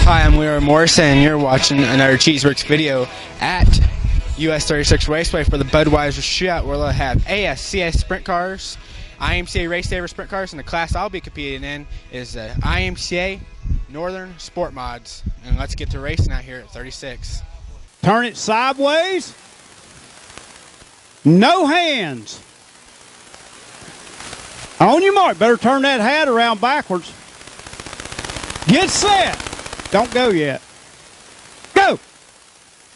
Hi, I'm Leroy Morrison, and you're watching another Cheeseworks video at US 36 Raceway for the Budweiser Shootout, where they'll have ASCS sprint cars, IMCA Race Saver sprint cars, and the class I'll be competing in is IMCA Northern Sport Mods. And let's get to racing out here at 36. Turn it sideways. No hands. On your mark. Better turn that hat around backwards. Get set. Don't go yet. Go.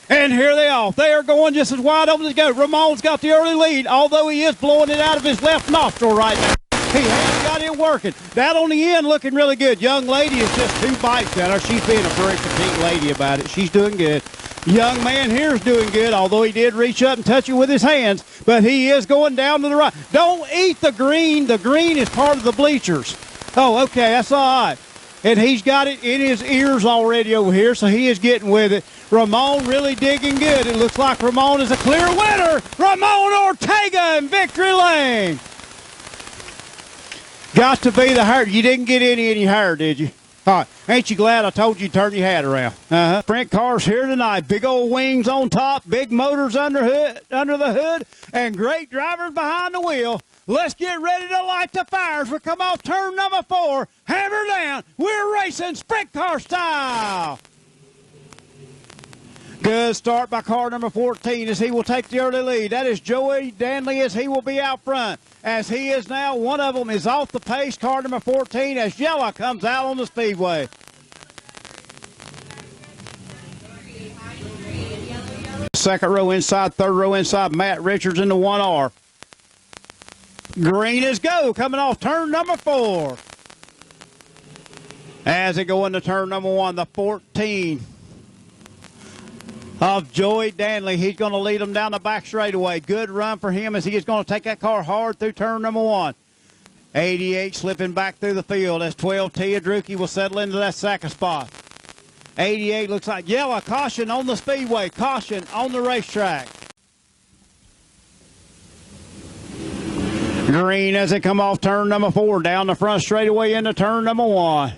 And here they are. They are going just as wide open as go. Ramon's got the early lead, although he is blowing it out of his left nostril right now. He has got it working. That on the end looking really good. Young lady is just 2 bites down her. She's being a very petite lady about it. She's doing good. Young man here is doing good, although he did reach up and touch it with his hands, but he is going down to the right. Don't eat the green. The green is part of the bleachers. Oh, okay, that's all right. And he's got it in his ears already over here, so he is getting with it. Ramon really digging good. It looks like Ramon is a clear winner. Ramon Ortega in victory lane. Got to be the hair. You didn't get any in your hair, did you? All right. Ain't you glad I told you to turn your hat around? Sprint cars here tonight. Big old wings on top, big motors under the hood, and great drivers behind the wheel. Let's get ready to light the fires. We come off turn number 4. Hammer down. We're racing sprint car style. Good start by car number 14 as he will take the early lead. That is Joey Danley as he will be out front. As he is now, one of them is off the pace, car number 14, as Yella comes out on the speedway. Second row inside, third row inside, Matt Richards in the 1R. Green is go, coming off turn number 4. As they go into turn number 1, the 14 of Joey Danley. He's going to lead them down the back straightaway. Good run for him as he is going to take that car hard through turn number 1. 88 slipping back through the field as 12T Adruki will settle into that second spot. 88 looks like yellow. Caution on the speedway. Caution on the racetrack. Green as they come off turn number 4 down the front straightaway into turn number 1.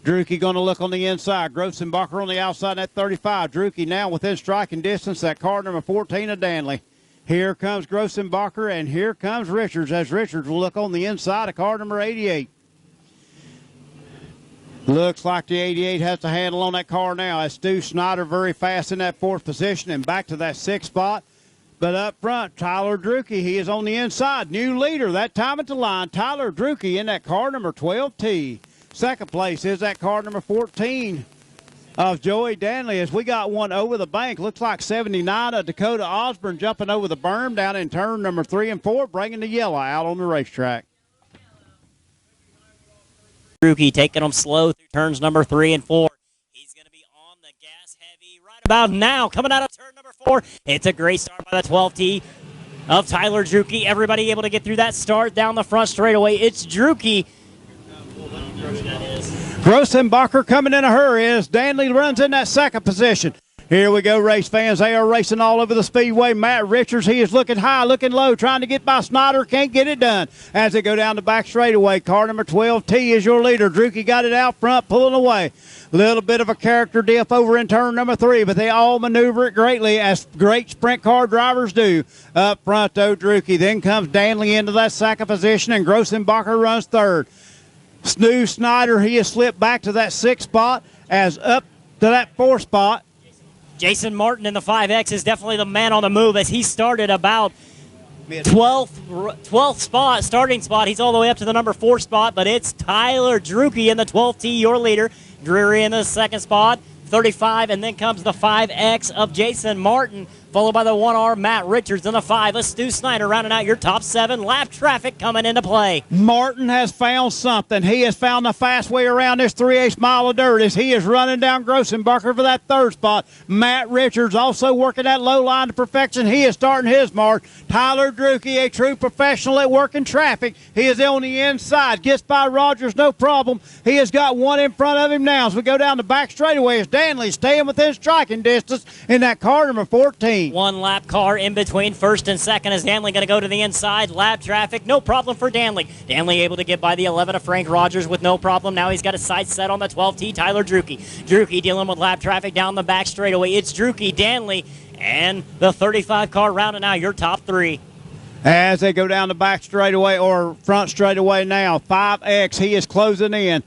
Druki going to look on the inside. Grossenbacher on the outside at 35. Druki now within striking distance. That car number 14 of Danley. Here comes Grossenbacher and here comes Richards as Richards will look on the inside of car number 88. Looks like the 88 has the handle on that car now as Stu Snyder very fast in that 4th position and back to that 6th spot. But up front, Tyler Druki, he is on the inside. New leader that time at the line. Tyler Druki in that car number 12T. Second place is that car number 14 of Joey Danley as we got one over the bank. Looks like 79 of Dakota Osborne jumping over the berm down in turn number 3 and 4, bringing the yellow out on the racetrack. Druki taking them slow through turns number 3 and 4. He's going to be on the gas heavy right about now. Coming out of turn number 4. It's a great start by the 12T of Tyler Druki. Everybody able to get through that start down the front straightaway. It's Druki. Grossenbacher coming in a hurry as Danley runs in that second position. Here we go, race fans. They are racing all over the speedway. Matt Richards, he is looking high, looking low, trying to get by Snyder. Can't get it done. As they go down the back straightaway, car number 12T is your leader. Druki got it out front, pulling away. Little bit of a character dip over in turn number 3, but they all maneuver it greatly as great sprint car drivers do. Up front, though, Druki. Then comes Danley into that second position, and Grossenbacher runs third. Stu Snyder, he has slipped back to that 6th spot as up to that 4th spot. Jason Martin in the 5X is definitely the man on the move as he started about 12th spot, starting spot. He's all the way up to the number 4 spot, but it's Tyler Druki in the 12T, your leader. Drury in the 2nd spot, 35, and then comes the 5X of Jason Martin, followed by the 1R Matt Richards in the 5. Let's Stu Snyder rounding out your top 7. Lap traffic coming into play. Martin has found something. He has found the fast way around this 3/8 mile of dirt as he is running down Grossenbacher for that 3rd spot. Matt Richards also working that low line to perfection. He is starting his mark. Tyler Druki, a true professional at working traffic. He is on the inside. Gets by Rogers, no problem. He has got one in front of him now as we go down the back straightaway as Danley staying within striking distance in that car number 14. paint. One lap car in between first and second. Is Danley going to go to the inside? Lap traffic, no problem for Danley. Danley able to get by the 11 of Frank Rogers with no problem. Now he's got a sight set on the 12T, Tyler Drucke. Drucke dealing with lap traffic down the back straightaway. It's Drucke, Danley, and the 35 car rounding out your top three. As they go down the back straightaway or front straightaway now, 5X, he is closing in.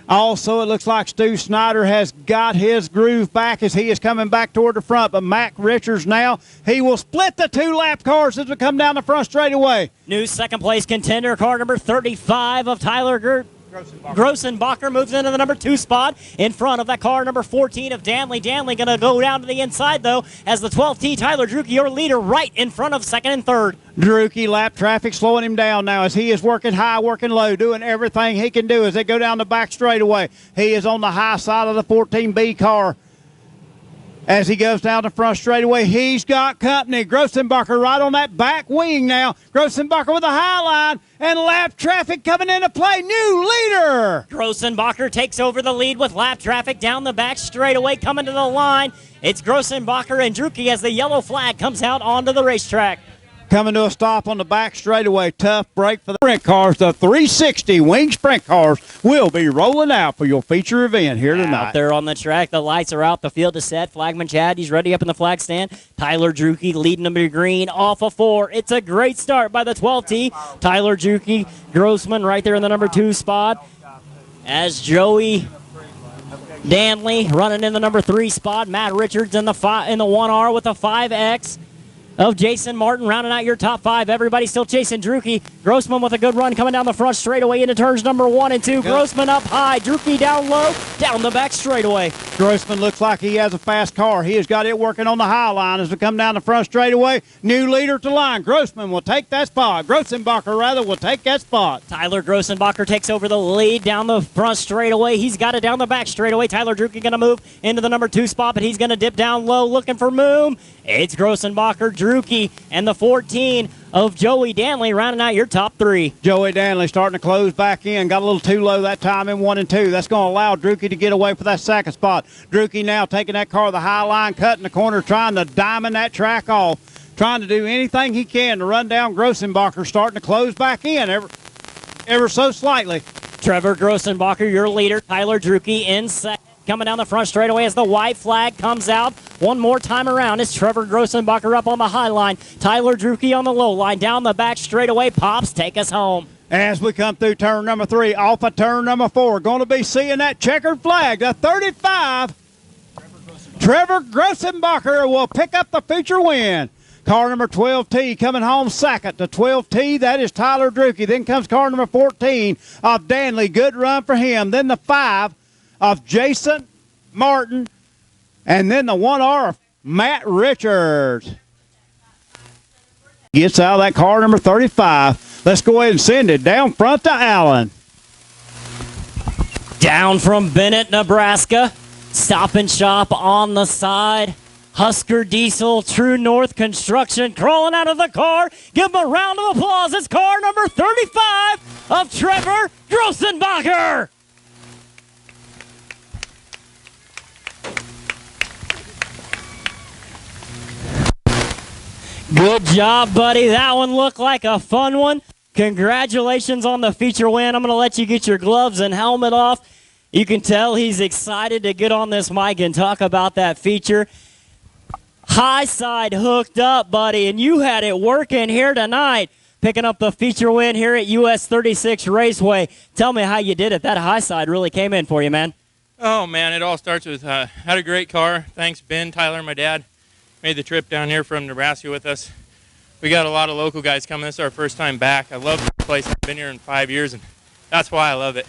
Also, it looks like Stu Snyder has got his groove back as he is coming back toward the front. But Mac Richards now, he will split the two lap cars as we come down the front straightaway. New second place contender, car number 35 of Tyler Grossenbacher moves into the number 2 spot in front of that car number 14 of Danley. Danley going to go down to the inside, though, as the 12T, Tyler Drucke, your leader, right in front of second and third. Drucke, lap traffic slowing him down now as he is working high, working low, doing everything he can do as they go down the back straightaway. He is on the high side of the 14B car. As he goes down the front straightaway, he's got company. Grossenbacher right on that back wing now. Grossenbacher with a high line and lap traffic coming into play. New leader. Grossenbacher takes over the lead with lap traffic down the back straightaway coming to the line. It's Grossenbacher and Drucke as the yellow flag comes out onto the racetrack. Coming to a stop on the back straightaway. Tough break for the sprint cars. The 360 wing sprint cars will be rolling out for your feature event here tonight. Out there on the track, the lights are out, the field is set. Flagman Chad, he's ready up in the flag stand. Tyler Drucke leading them to green off of 4. It's a great start by the 12T. Tyler Drucke, Grossman right there in the number 2 spot. As Joey Danley running in the number 3 spot. Matt Richards in the 1R with a 5X. Of Jason Martin rounding out your top 5. Everybody still chasing Drucke. Grossman with a good run coming down the front straightaway into turns number 1 and 2. Yep. Grossman up high. Drucke down low. Down the back straightaway. Grossman looks like he has a fast car. He has got it working on the high line as we come down the front straightaway. New leader to line. Grossman will take that spot. Grossenbacher, rather, will take that spot. Tyler Grossenbacher takes over the lead down the front straightaway. He's got it down the back straightaway. Tyler Drucke going to move into the number 2 spot, but he's going to dip down low looking for Moom. It's Grossenbacher, Drucke, and the 14 of Joey Danley rounding out your top 3. Joey Danley starting to close back in. Got a little too low that time in 1 and 2. That's going to allow Drucke to get away for that second spot. Drucke now taking that car to the high line, cutting the corner, trying to diamond that track off, trying to do anything he can to run down Grossenbacher, starting to close back in ever so slightly. Trevor Grossenbacher, your leader. Tyler Drucke in second. Coming down the front straightaway as the white flag comes out. One more time around. It's Trevor Grossenbacher up on the high line. Tyler Drucke on the low line. Down the back straightaway. Pops, take us home. As we come through turn number 3, off of turn number 4, going to be seeing that checkered flag. The 35, Trevor Grossenbacher will pick up the feature win. Car number 12T coming home second. The 12T, that is Tyler Drucke. Then comes car number 14 of Danley. Good run for him. Then the 5 of Jason Martin, and then the 1R of Matt Richards. Gets out of that car number 35. Let's go ahead and send it down front to Allen. Down from Bennett, Nebraska. Stop and Shop on the side. Husker Diesel, True North Construction crawling out of the car. Give them a round of applause. It's car number 35 of Trevor Grossenbacher. Good job, buddy. That one looked like a fun one. Congratulations on the feature win. I'm going to let you get your gloves and helmet off. You can tell he's excited to get on this mic and talk about that feature. High side hooked up, buddy, and you had it working here tonight, picking up the feature win here at US 36 Raceway. Tell me how you did it. That high side really came in for you, man. Oh, man, it all starts with had a great car. Thanks, Ben, Tyler, my dad. Made the trip down here from Nebraska with us. We got a lot of local guys coming. This is our first time back. I love this place. I've been here in 5 years, and that's why I love it.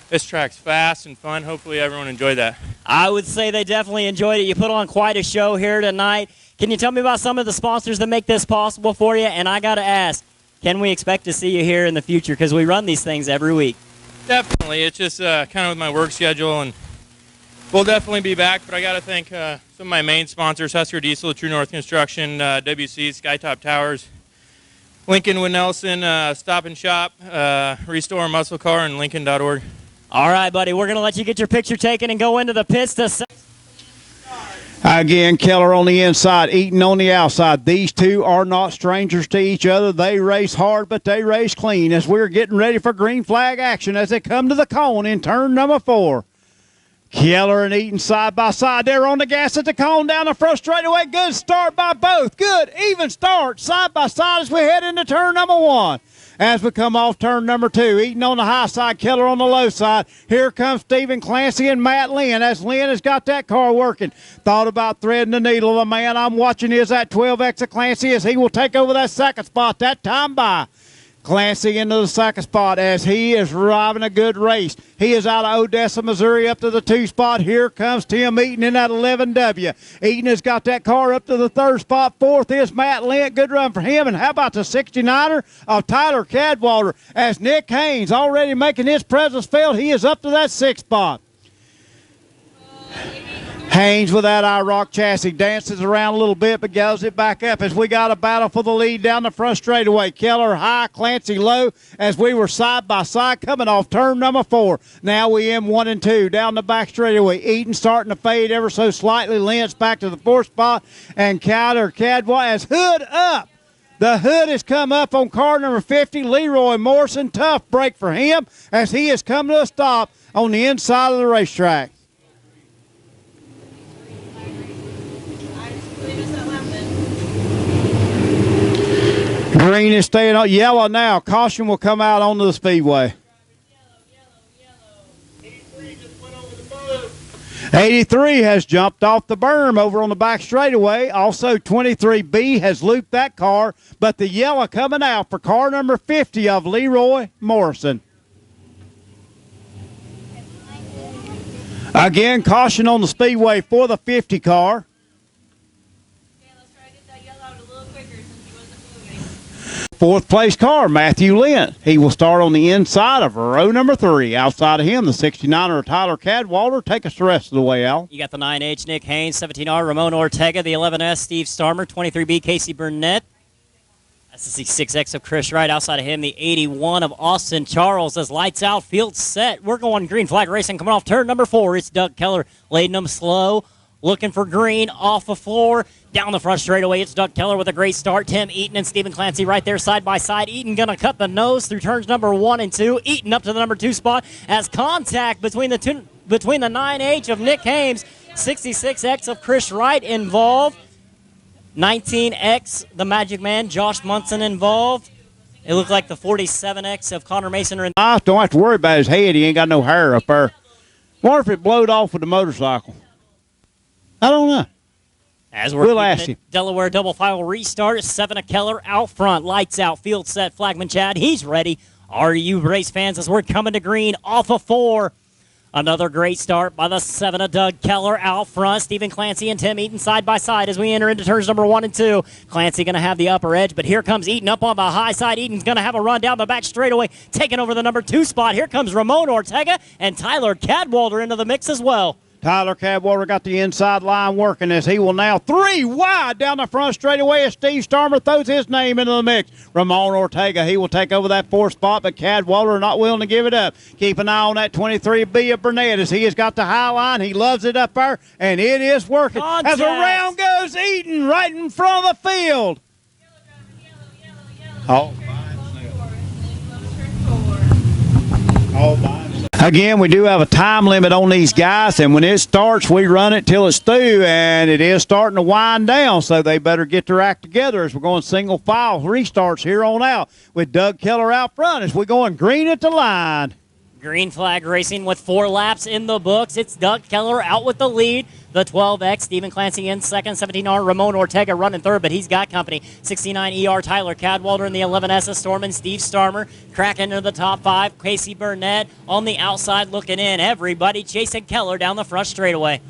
This track's fast and fun. Hopefully everyone enjoyed that. I would say they definitely enjoyed it. You put on quite a show here tonight. Can you tell me about some of the sponsors that make this possible for you? And I got to ask, can we expect to see you here in the future? Because we run these things every week. Definitely. It's just kind of with my work schedule, and we'll definitely be back. But I got to thank some of my main sponsors, Husker Diesel, True North Construction, WC, Skytop Towers, Lincoln with Nelson, Stop and Shop, Restore Muscle Car, and Lincoln.org. All right, buddy, we're going to let you get your picture taken and go into the pits to... Again, Keller on the inside, Eaton on the outside. These two are not strangers to each other. They race hard, but they race clean as we're getting ready for green flag action as they come to the cone in turn number 4. Keller and Eaton side by side. They're on the gas at the cone down the front straightaway. Good start by both. Good even start side by side as we head into turn number 1. As we come off turn number 2, Eaton on the high side, Keller on the low side. Here comes Stephen Clancy and Matt Lynn as Lynn has got that car working. Thought about threading the needle. The man I'm watching is that 12X of Clancy as he will take over that second spot that time by. Clancy into the second spot as he is driving a good race. He is out of Odessa, Missouri up to the 2 spot. Here comes Tim Eaton in that 11W. Eaton has got that car up to the 3rd spot. 4th is Matt Lent. Good run for him. And how about the 69er of Tyler Cadwallader as Nick Haynes already making his presence felt. He is up to that 6th spot. Haynes with that IROC chassis dances around a little bit but goes it back up as we got a battle for the lead down the front straightaway. Keller high, Clancy low as we were side by side coming off turn number 4. Now we in 1 and 2 down the back straightaway. Eaton starting to fade ever so slightly. Lentz back to the 4th spot and Tyler Cadwell as hood up. The hood has come up on car number 50, Leroy Morrison. Tough break for him as he has come to a stop on the inside of the racetrack. Green is staying on yellow now. Caution will come out onto the speedway. 83 has jumped off the berm over on the back straightaway. Also, 23B has looped that car, but the yellow coming out for car number 50 of Leroy Morrison. Again, caution on the speedway for the 50 car. Fourth place car, Matthew Lent. He will start on the inside of row number 3. Outside of him, the 69er Tyler Cadwallader. Take us the rest of the way, Al. You got the 9H Nick Haynes, 17R Ramon Ortega, the 11S Steve Starmer, 23B Casey Burnett. That's the 6X of Chris Wright. Outside of him, the 81 of Austin Charles as lights out, field set. We're going green flag racing coming off turn number 4. It's Doug Keller leading them slow. Looking for green off the floor. Down the front straightaway, it's Doug Keller with a great start. Tim Eaton and Stephen Clancy right there side by side. Eaton going to cut the nose through turns number 1 and 2. Eaton up to the number 2 spot as contact between the 9H of Nick Haynes, 66X of Chris Wright involved. 19X, the Magic Man, Josh Munson involved. It looked like the 47X of Connor Mason. I don't have to worry about his head. He ain't got no hair up there. Wonder if it blowed off with the motorcycle. I don't know. As we'll ask him. Delaware double file restart. 7 of Keller out front. Lights out. Field set. Flagman Chad. He's ready. Are you race fans as we're coming to green off of 4? Another great start by the 7 of Doug Keller out front. Stephen Clancy and Tim Eaton side by side as we enter into turns number 1 and 2. Clancy going to have the upper edge, but here comes Eaton up on the high side. Eaton's going to have a run down the back straightaway, taking over the number 2 spot. Here comes Ramon Ortega and Tyler Cadwallader into the mix as well. Tyler Cadwallader got the inside line working as he will now 3 wide down the front straightaway as Steve Starmer throws his name into the mix. Ramon Ortega, he will take over that 4th spot, but Cadwallader not willing to give it up. Keep an eye on that 23B of Burnett as he has got the high line. He loves it up there, and it is working. Contact. As around goes Eaton right in front of the field. Oh. Again, we do have a time limit on these guys, and when it starts, we run it till it's through, and it is starting to wind down, so they better get their act together as we're going single file restarts here on out with Doug Keller out front as we're going green at the line. Green flag racing with 4 laps in the books. It's Doug Keller out with the lead. The 12X, Stephen Clancy in second. 17R, Ramon Ortega running third, but he's got company. 69ER, Tyler Cadwallader in the 11S, Storman, Steve Starmer cracking into the top 5. Casey Burnett on the outside looking in. Everybody chasing Keller down the front straightaway.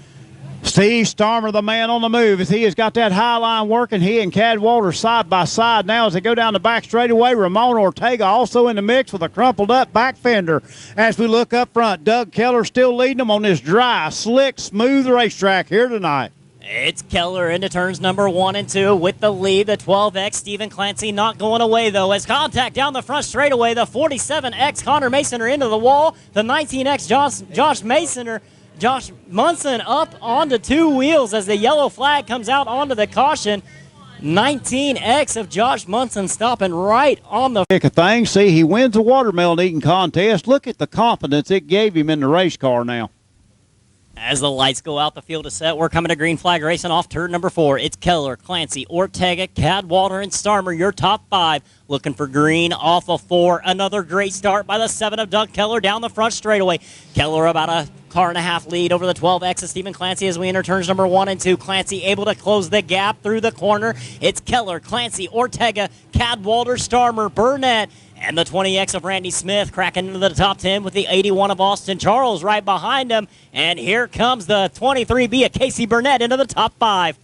Steve Starmer, the man on the move, as he has got that high line working. He and Cadwallader side by side now as they go down the back straightaway. Ramon Ortega also in the mix with a crumpled up back fender. As we look up front, Doug Keller still leading them on this dry, slick, smooth racetrack here tonight. It's Keller into turns number 1 and 2 with the lead. The 12X, Stephen Clancy not going away, though. As contact down the front straightaway, the 47X, Connor Masoner into the wall. The 19X, Josh Masoner Josh Munson up onto two wheels as the yellow flag comes out onto the caution. 19X of Josh Munson stopping right on the pick of things. See, he wins the watermelon eating contest. Look at the confidence it gave him in the race car now. As the lights go out, the field is set. We're coming to green flag racing off turn number 4. It's Keller, Clancy, Ortega, Cadwallader, and Starmer, your top 5. Looking for green off of 4. Another great start by the 7 of Doug Keller down the front straightaway. Keller about a car and a half lead over the 12X of Stephen Clancy as we enter turns number 1 and 2. Clancy able to close the gap through the corner. It's Keller, Clancy, Ortega, Cadwallader, Starmer, Burnett, and the 20X of Randy Smith cracking into the top 10 with the 81 of Austin Charles right behind him. And here comes the 23B of Casey Burnett into the top 5.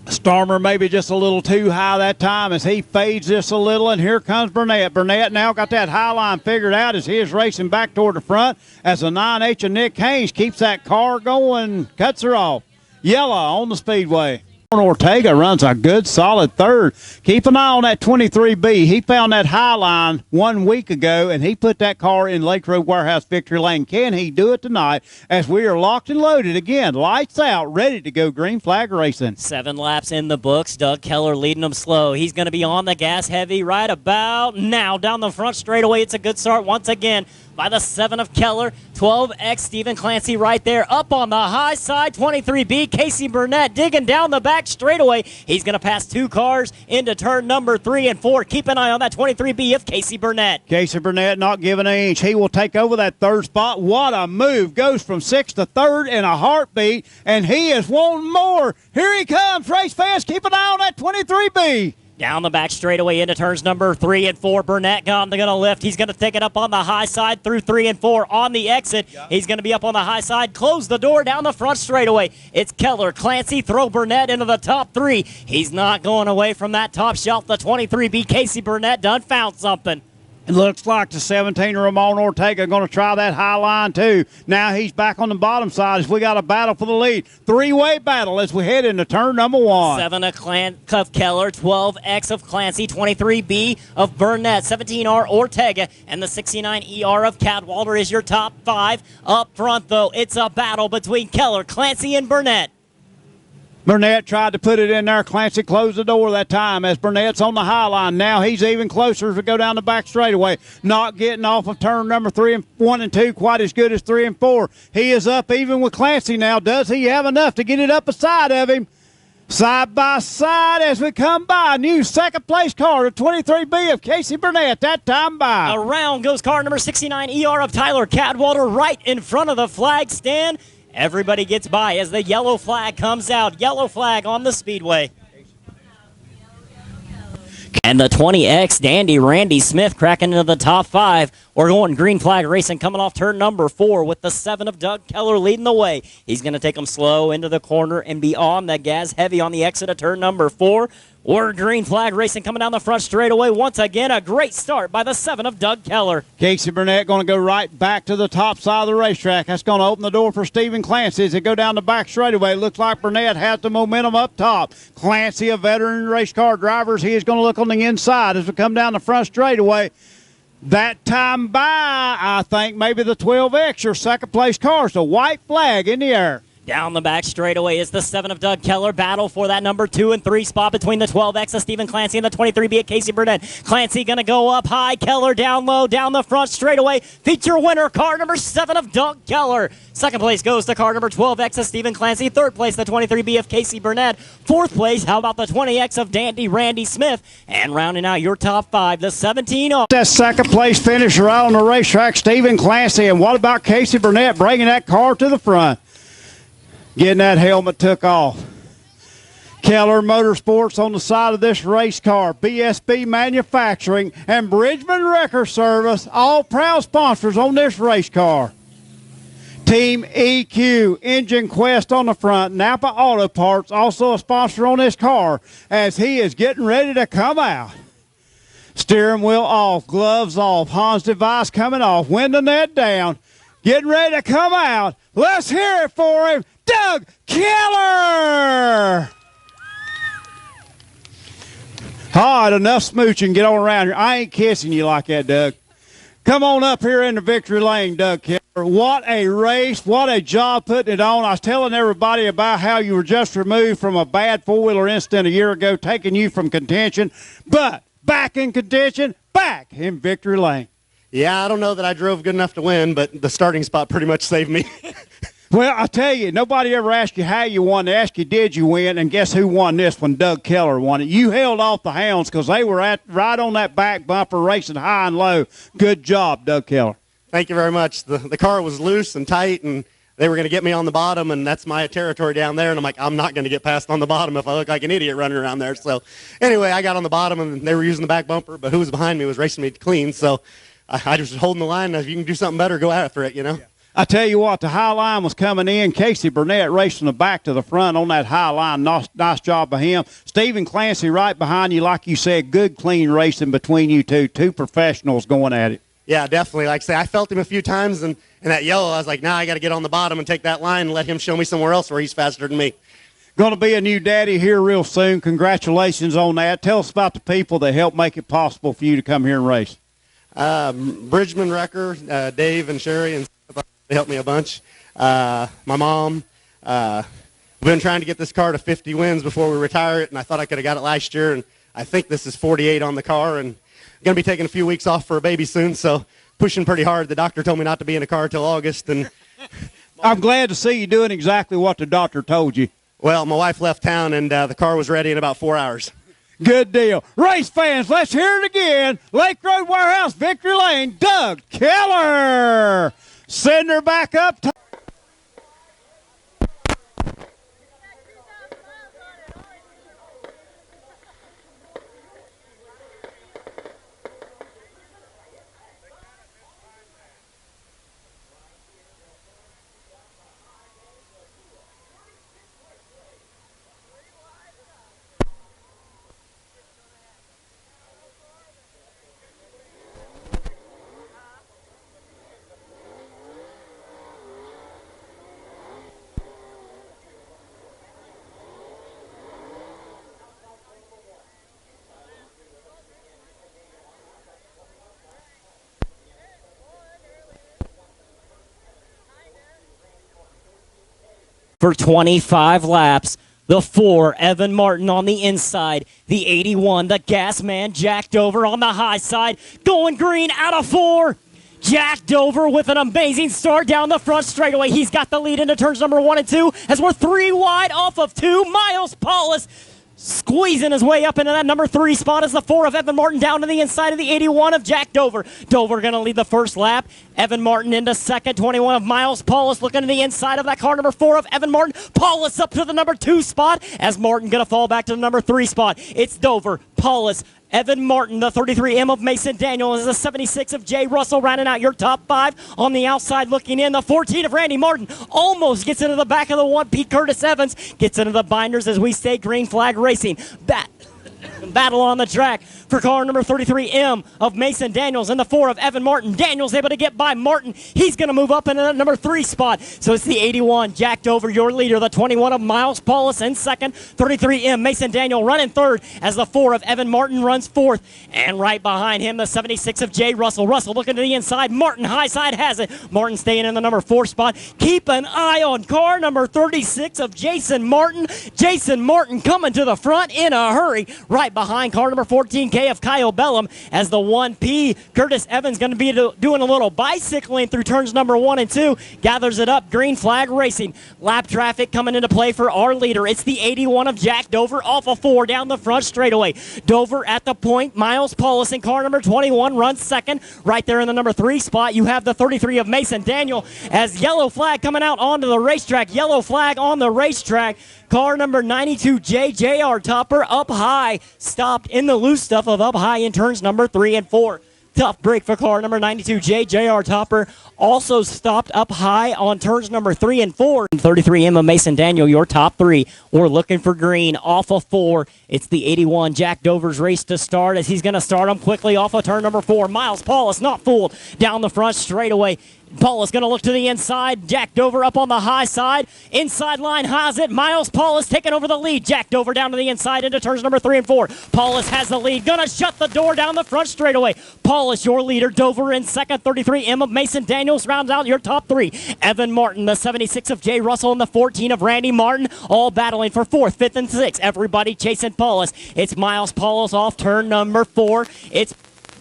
Starmer maybe just a little too high that time as he fades just a little, and here comes Burnett. Burnett now got that high line figured out as he is racing back toward the front as the 9H of Nick Haynes keeps that car going, cuts her off. Yellow on the speedway. Ortega runs a good solid third. Keep an eye on that 23B. He found that high line 1 week ago, and he put that car in Lake Road Warehouse Victory Lane. Can he do it tonight as we are locked and loaded again? Lights out, ready to go green flag racing. 7 laps in the books. Doug Keller leading them slow. He's going to be on the gas heavy right about now. Down the front straightaway, it's a good start once again by the 7 of Keller. 12X Stephen Clancy right there. Up on the high side, 23B Casey Burnett digging down the back straightaway. He's going to pass 2 cars into turn number 3 and 4. Keep an eye on that 23B of Casey Burnett. Casey Burnett not giving an inch. He will take over that 3rd spot. What a move. Goes from 6th to 3rd in a heartbeat, and he is wanting more. Here he comes. Race fans, keep an eye on that 23B. Down the back straightaway into turns number 3 and 4. Burnett going to lift. He's going to take it up on the high side through 3 and 4 on the exit. He's going to be up on the high side. Close the door down the front straightaway. It's Keller, Clancy, throw Burnett into the top 3. He's not going away from that top shelf. The 23B Casey Burnett done found something. It looks like the 17 Ramon Ortega going to try that high line too. Now he's back on the bottom side as we got a battle for the lead. 3-way battle as we head into turn number 1. 7 of Keller, 12X of Clancy, 23B of Burnett, 17R Ortega, and the 69ER of Cadwallader is your top 5. Up front though, it's a battle between Keller, Clancy, and Burnett. Burnett tried to put it in there. Clancy closed the door that time as Burnett's on the high line. Now he's even closer as we go down the back straightaway. Not getting off of turn number 1 and 2 quite as good as 3 and 4. He is up even with Clancy now. Does he have enough to get it up beside of him? Side by side as we come by. New 2nd place car, the 23B of Casey Burnett. That time by. Around goes car number 69ER of Tyler Cadwallader right in front of the flag stand. Everybody gets by as the yellow flag comes out. Yellow flag on the speedway. And the 20X Dandy Randy Smith cracking into the top 5. We're going green flag racing coming off turn number 4 with the 7 of Doug Keller leading the way. He's going to take them slow into the corner and be on the gas heavy on the exit of turn number 4. We're green flag racing coming down the front straightaway. Once again, a great start by the 7 of Doug Keller. Casey Burnett going to go right back to the top side of the racetrack. That's going to open the door for Stephen Clancy as they go down the back straightaway. Looks like Burnett has the momentum up top. Clancy, a veteran race car driver, he is going to look on the inside as we come down the front straightaway. That time by, I think maybe the 12X, your 2nd place car. So white flag in the air. Down the back straightaway is the 7 of Doug Keller. Battle for that number 2 and 3 spot between the 12X of Stephen Clancy and the 23B of Casey Burnett. Clancy going to go up high. Keller down low, down the front straightaway. Feature winner, car number 7 of Doug Keller. 2nd place goes to car number 12X of Stephen Clancy. 3rd place, the 23B of Casey Burnett. 4th place, how about the 20X of Dandy Randy Smith? And rounding out your top 5, the 17 of... That 2nd place finisher out on the racetrack, Stephen Clancy. And what about Casey Burnett bringing that car to the front? Getting that helmet took off. Keller Motorsports on the side of this race car. BSB Manufacturing and Bridgman Wrecker Service, all proud sponsors on this race car. Team EQ, Engine Quest on the front. Napa Auto Parts, also a sponsor on this car as he is getting ready to come out. Steering wheel off, gloves off, Hans device coming off, window net down. Getting ready to come out. Let's hear it for him. Doug Keller! All right, enough smooching. Get on around here. I ain't kissing you like that, Doug. Come on up here in the victory lane, Doug Keller. What a race. What a job putting it on. I was telling everybody about how you were just removed from a bad four-wheeler incident a year ago, taking you from contention, but back in contention, back in victory lane. Yeah, I don't know that I drove good enough to win, but the starting spot pretty much saved me. Well, I tell you, nobody ever asked you how you won. They asked you, did you win? And guess who won this one? Doug Keller won it. You held off the hounds because they were right on that back bumper, racing high and low. Good job, Doug Keller. Thank you very much. The car was loose and tight, and they were going to get me on the bottom, and that's my territory down there. And I'm like, I'm not going to get past on the bottom if I look like an idiot running around there. So anyway, I got on the bottom, and they were using the back bumper, but who was behind me was racing me clean. So I just was holding the line. If you can do something better, go after it, you know. I tell you what, the high line was coming in. Casey Burnett racing the back to the front on that high line. Nice job by him. Stephen Clancy right behind you, like you said, good, clean racing between you two. Two professionals going at it. Yeah, definitely. Like I say, I felt him a few times, and in that yellow, I was like, now I got to get on the bottom and take that line and let him show me somewhere else where he's faster than me. Going to be a new daddy here real soon. Congratulations on that. Tell us about the people that helped make it possible for you to come here and race. Bridgman Wrecker, Dave and Sherry, and they helped me a bunch. My mom. We've been trying to get this car to 50 wins before we retire it, and I thought I could have got it last year, and I think this is 48 on the car, and going to be taking a few weeks off for a baby soon, so pushing pretty hard. The doctor told me not to be in a car till August. And I'm glad to see you doing exactly what the doctor told you. Well, my wife left town, and the car was ready in about 4 hours. Good deal. Race fans, let's hear it again. Lake Road Warehouse, Victory Lane, Doug Keller. Send her back up. For 25 laps, the 4, Evan Martin on the inside. The 81, the gas man, Jack Dover on the high side. Going green out of 4. Jack Dover with an amazing start down the front straightaway. He's got the lead into turns number 1 and 2 as we're 3 wide off of 2. Miles Paulus squeezing his way up into that number 3 spot as the 4 of Evan Martin down to the inside of the 81 of Jack Dover. Dover going to lead the first lap. Evan Martin into second. 21 of Miles Paulus looking to the inside of that car. Number 4 of Evan Martin. Paulus up to the number 2 spot as Martin going to fall back to the number 3 spot. It's Dover, Paulus, Evan Martin, the 33M of Mason Daniel, is the 76 of Jay Russell rounding out your top 5. On the outside looking in, the 14 of Randy Martin almost gets into the back of the 1. Pete Curtis Evans gets into the binders as we stay green flag racing. Battle on the track for car number 33M of Mason Daniels and the 4 of Evan Martin. Daniels able to get by Martin. He's going to move up into the number 3 spot. So it's the 81, Jack Dover, your leader. The 21 of Miles Paulus in second. 33M, Mason Daniel running third as the 4 of Evan Martin runs fourth. And right behind him, the 76 of Jay Russell. Russell looking to the inside. Martin high side has it. Martin staying in the number 4 spot. Keep an eye on car number 36 of Jason Martin. Jason Martin coming to the front in a hurry. Right behind car number 14K of Kyle Bellum as the 1P. Curtis Evans going to be doing a little bicycling through turns number 1 and 2. Gathers it up. Green flag racing. Lap traffic coming into play for our leader. It's the 81 of Jack Dover off of 4 down the front straightaway. Dover at the point. Miles Paulus in car number 21 runs second. Right there in the number 3 spot, you have the 33 of Mason Daniel as yellow flag coming out onto the racetrack. Yellow flag on the racetrack. Car number 92, JR Topper, up high. Stopped in the loose stuff of up high in turns number 3 and 4. Tough break for car number 92, JR Topper. Also stopped up high on turns number 3 and 4. 33M of Mason Daniel, your top 3. We're looking for green off of 4. It's the 81, Jack Dover's race to start as he's going to start him quickly off of turn number 4. Miles Paulus not fooled down the front straightaway. Paulus going to look to the inside. Jack Dover up on the high side. Inside line has it. Miles Paulus taking over the lead. Jack Dover down to the inside into turns number 3 and 4. Paulus has the lead. Going to shut the door down the front straightaway. Paulus, your leader. Dover in second. 33M of Mason Daniels rounds out your top 3. Evan Martin, the 76 of Jay Russell, and the 14 of Randy Martin, all battling for 4th, 5th, and 6th. Everybody chasing Paulus. It's Miles Paulus off turn number 4.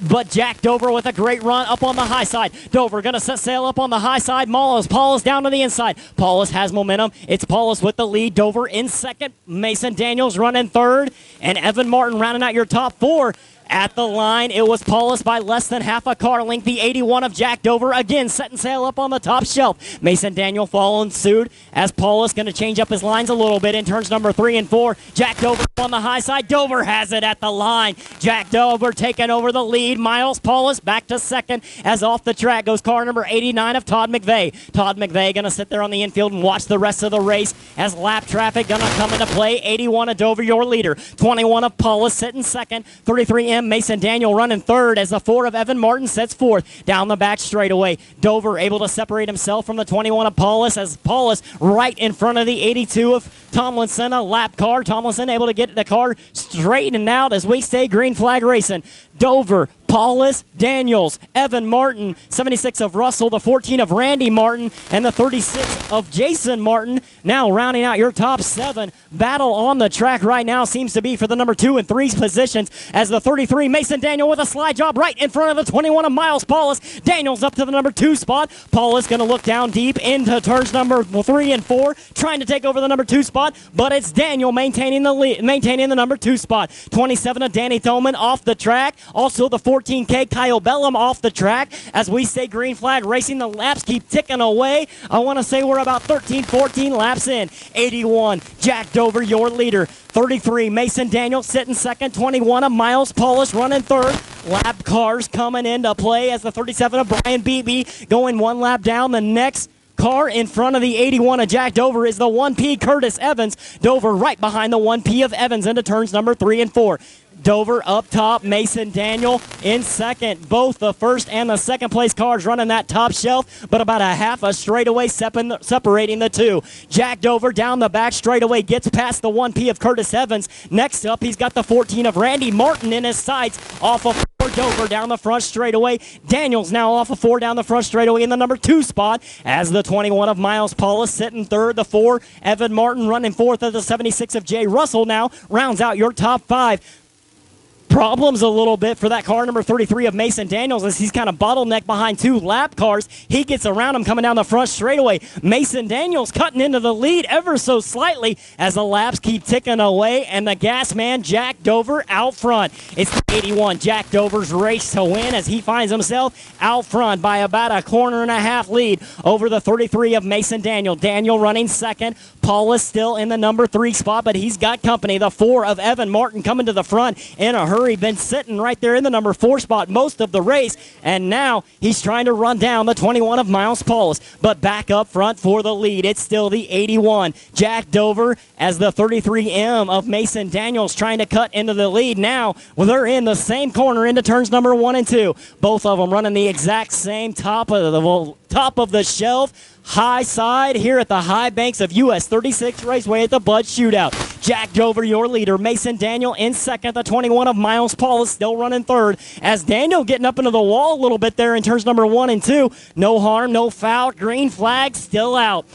But Jack Dover with a great run up on the high side. Dover going to set sail up on the high side. Paulus down to the inside. Paulus has momentum. It's Paulus with the lead. Dover in second. Mason Daniels running third. And Evan Martin rounding out your top 4. At the line, it was Paulus by less than half a car length. The 81 of Jack Dover again setting sail up on the top shelf. Mason Daniel following suit as Paulus going to change up his lines a little bit in turns number 3 and 4. Jack Dover on the high side. Dover has it at the line. Jack Dover taking over the lead. Miles Paulus back to second as off the track goes car number 89 of Todd McVeigh. Todd McVeigh going to sit there on the infield and watch the rest of the race as lap traffic going to come into play. 81 of Dover, your leader. 21 of Paulus sitting second. 33M Mason Daniel running third as the 4 of Evan Martin sets fourth. Down the back straightaway, Dover able to separate himself from the 21 of Paulus as Paulus right in front of the 82 of Tomlinson, a lap car. Tomlinson able to get the car straightened out as we stay green flag racing. Dover, Paulus, Daniels, Evan Martin, 76 of Russell, the 14 of Randy Martin, and the 36 of Jason Martin. Now rounding out your top 7. Battle on the track right now seems to be for the number 2 and 3 positions as the 33 Mason Daniel with a slide job right in front of the 21 of Miles Paulus. Daniels up to the number 2 spot. Paulus going to look down deep into turns number 3 and 4, trying to take over the number 2 spot, but it's Daniel maintaining the lead, maintaining the number 2 spot. 27 of Danny Thoman off the track. Also the 14K Kyle Bellum off the track as we stay green flag racing. The laps keep ticking away. I want to say we're about 13, 14 laps in. 81, Jack Dover, your leader. 33, Mason Daniel sitting second. 21 of Miles Paulus running third. Lap cars coming into play as the 37 of Brian Beebe going 1 lap down. The next car in front of the 81 of Jack Dover is the 1P Curtis Evans. Dover right behind the 1P of Evans into turns number 3 and 4. Dover up top, Mason Daniel in second. Both the first and the second place cars running that top shelf, but about a half a straightaway separating the two. Jack Dover down the back straightaway gets past the 1P of Curtis Evans. Next up, he's got the 14 of Randy Martin in his sights off of Dover down the front straightaway. Daniels now off of 4 down the front straightaway in the number 2 spot as the 21 of Miles Paulus sitting third. The 4 Evan Martin running fourth as the 76 of Jay Russell now rounds out your top 5. Problems a little bit for that car number 33 of Mason Daniels as he's kind of bottlenecked behind 2 lap cars. He gets around him coming down the front straightaway. Mason Daniels cutting into the lead ever so slightly as the laps keep ticking away, and the gas man Jack Dover out front. It's 81 Jack Dover's race to win as he finds himself out front by about a corner and a half lead over the 33 of Mason Daniel. Daniel running second. Paulus still in the number 3 spot, but he's got company. The 4 of Evan Martin coming to the front in a hurry. Been sitting right there in the number 4 spot most of the race, and now he's trying to run down the 21 of Miles Paulus, but back up front for the lead. It's still the 81 Jack Dover as the 33M of Mason Daniels trying to cut into the lead. Now they're in the same corner into turns number 1 and 2. Both of them running the exact same top of the shelf high side here at the high banks of US 36 Raceway at the Bud Shootout. Jack Dover, your leader. Mason Daniel in second. The 21 of Miles Paulus still running third as Daniel getting up into the wall a little bit there in turns number 1 and 2. No harm, no foul. Green flag still out.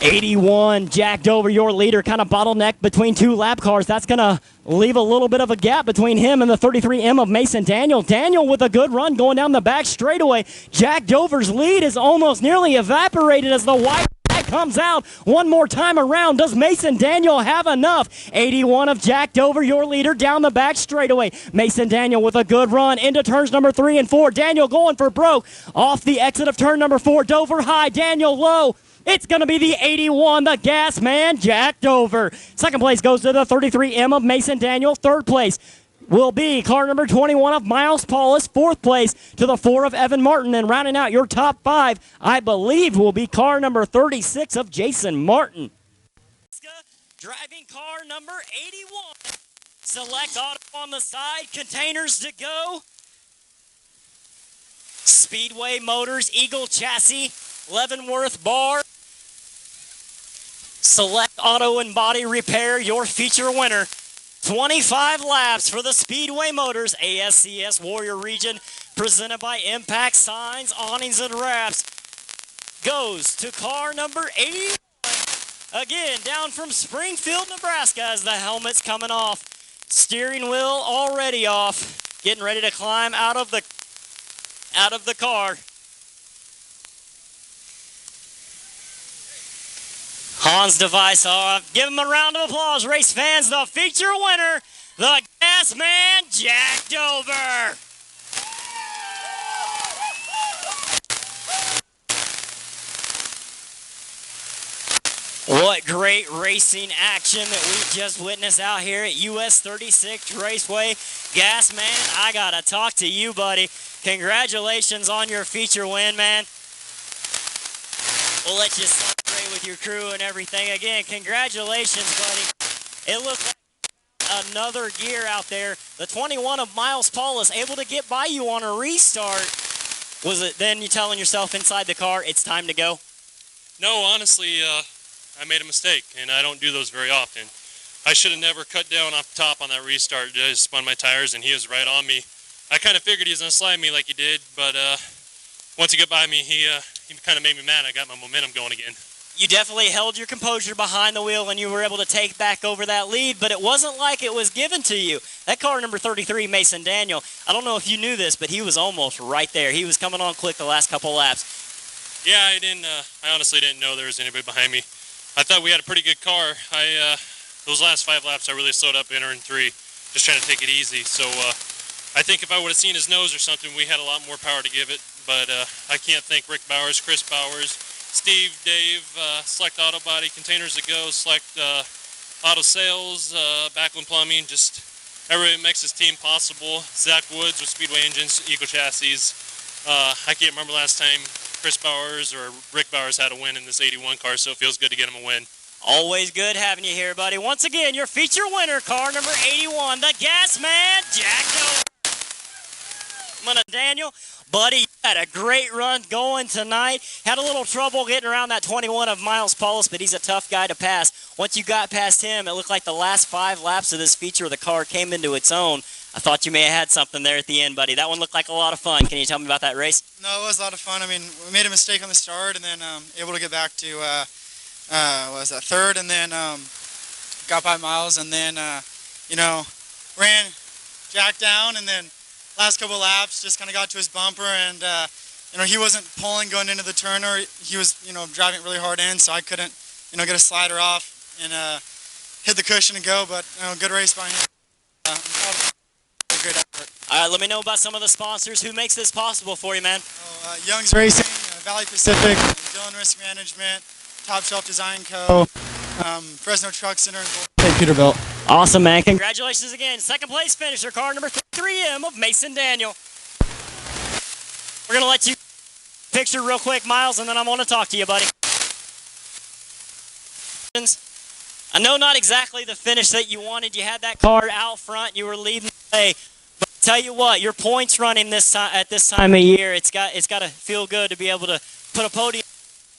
81 Jack Dover, your leader, kind of bottlenecked between 2 lap cars. That's going to leave a little bit of a gap between him and the 33M of Mason Daniel. Daniel with a good run going down the back straightaway. Jack Dover's lead is almost nearly evaporated as the white flag comes out one more time around. Does Mason Daniel have enough? 81 of Jack Dover, your leader, down the back straightaway. Mason Daniel with a good run into turns number 3 and 4. Daniel going for broke off the exit of turn number 4. Dover high, Daniel low. It's going to be the 81, the gas man, Jack Dover. Second place goes to the 33M of Mason Daniel. Third place will be car number 21 of Miles Paulus. Fourth place to the 4 of Evan Martin. And rounding out your top 5, I believe, will be car number 36 of Jason Martin. Driving car number 81. Select auto on the side. Containers to go. Speedway Motors, Eagle Chassis, Leavenworth Bar, Select Auto and Body Repair, your feature winner. 25 laps for the Speedway Motors ASCS Warrior Region, presented by Impact Signs, Awnings, and Wraps, goes to car number 81. Again, down from Springfield, Nebraska, as the helmet's coming off. Steering wheel already off. Getting ready to climb out of the car. Hans device off. Give him a round of applause, race fans. The feature winner, the Gas Man, Jack Dover. What great racing action that we just witnessed out here at US 36 Raceway. Gas Man, I gotta talk to you, buddy. Congratulations on your feature win, man. We'll let you celebrate with your crew and everything. Again, congratulations, buddy. It looked like another gear out there. The 21 of Miles Paulus able to get by you on a restart. Was it then you telling yourself inside the car, it's time to go? No, honestly, I made a mistake, and I don't do those very often. I should have never cut down off the top on that restart. I just spun my tires, and he was right on me. I kind of figured he was going to slide me like he did, but once he got by me, he kind of made me mad. I got my momentum going again. You definitely held your composure behind the wheel, and you were able to take back over that lead, but it wasn't like it was given to you. That car number 33, Mason Daniel, I don't know if you knew this, but he was almost right there. He was coming on quick the last couple laps. Yeah, I honestly didn't know there was anybody behind me. I thought we had a pretty good car. Those last 5 laps, I really slowed up entering 3, just trying to take it easy. So I think if I would have seen his nose or something, we had a lot more power to give it. But I can't thank Rick Bowers, Chris Bowers, Steve, Dave, Select Auto Body, Containers to Go, Select Auto Sales, Backlund Plumbing, just everybody makes this team possible. Zach Woods with Speedway Engines, Eagle Chassis. I can't remember last time Chris Bowers or Rick Bowers had a win in this 81 car, so it feels good to get him a win. Always good having you here, buddy. Once again, your feature winner, car number 81, the Gas Man, Jack Dover. Daniel, buddy, you had a great run going tonight. Had a little trouble getting around that 21 of Miles Paulus, but he's a tough guy to pass. Once you got past him, it looked like the last 5 laps of this feature of the car came into its own. I thought you may have had something there at the end, buddy. That one looked like a lot of fun. Can you tell me about that race? No, it was a lot of fun. I mean, we made a mistake on the start, and then able to get back to third, and then got by Miles, and then ran Jack down, and then last couple laps just kind of got to his bumper, and he wasn't pulling going into the turner. He was driving really hard in, so I couldn't get a slider off and hit the cushion and go. But good race by him. I'm proud of great effort. All right, let me know about some of the sponsors. Who makes this possible for you, man? Young's Racing, Valley Pacific, Dillon Risk Management, Top Shelf Design Co., Fresno Truck Center, and Peterbilt. Awesome, man. Congratulations again. Second place finisher, car number 3M of Mason Daniel. We're going to let you picture real quick, Miles, and then I'm going to talk to you, buddy. I know not exactly the finish that you wanted. You had that car out front. You were leading the way. But tell you what, your points running at this time of year, it's got to feel good to be able to put a podium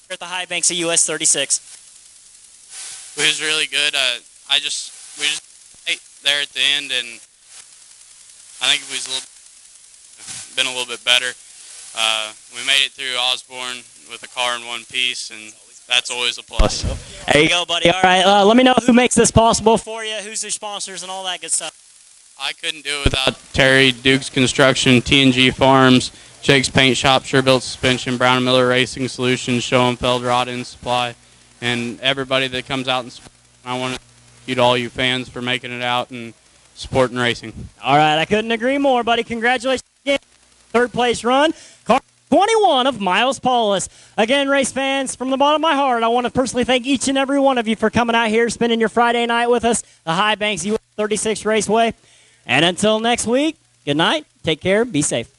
at the high banks of US 36. It was really good. We just ate there at the end, and I think it was been a little bit better. We made it through Osborne with a car in one piece, and that's always a plus. There you go, buddy. All right, let me know who makes this possible for you, who's your sponsors, and all that good stuff. I couldn't do it without Terry, Duke's Construction, T&G Farms, Jake's Paint Shop, Surebuilt Suspension, Brown & Miller Racing Solutions, Schoenfeld Rod and Supply, and everybody that comes out and supports. I want to thank you to all you fans for making it out and supporting racing. All right, I couldn't agree more, buddy. Congratulations again. Third place run. Car 21 of Miles Paulus. Again, race fans, from the bottom of my heart, I want to personally thank each and every one of you for coming out here, spending your Friday night with us, the High Banks US 36 Raceway. And until next week, good night, take care, be safe.